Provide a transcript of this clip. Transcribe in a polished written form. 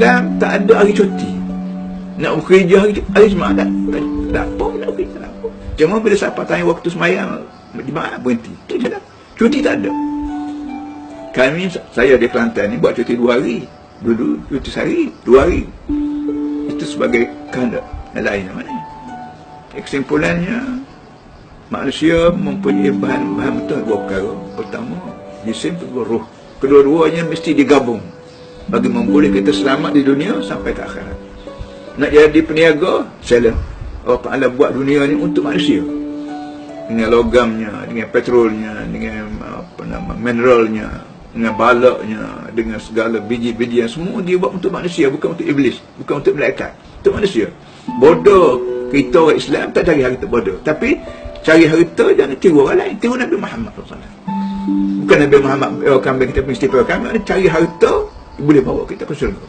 Islam tak ada hari cuti. Nak bekerja hari Jumaat tak apa nak bekerja tak apa. Cuma bila siapa tanya waktu semayang Jumaat berhenti. Itu je lah. Cuti tak ada. Saya di Kelantan ni buat cuti 2 hari. Dulu cuti sehari 2 hari. Itu sebagai kehendak yang lain namanya. Kesimpulannya, manusia mempunyai bahan-bahan betul dua perkara. Pertama, jisim, kedua roh. Kedua-duanya mesti digabung bagi memboleh kita selamat di dunia sampai ke akhirat. Nak jadi peniaga, silent. Allah Ta'ala buat dunia ni untuk manusia, dengan logamnya, dengan petrolnya, dengan mineralnya, dengan balaknya, dengan segala biji-bijian, semua dia buat untuk manusia, bukan untuk iblis, bukan untuk malaikat, untuk manusia. Bodoh kita orang Islam tak cari harta bodoh, tapi cari harta jangan tiru orang lain, tiru Nabi Muhammad SAW. Bukan Nabi Muhammad kambing kita mesti pakai kambing, cari harta boleh bawa kita ke syurga.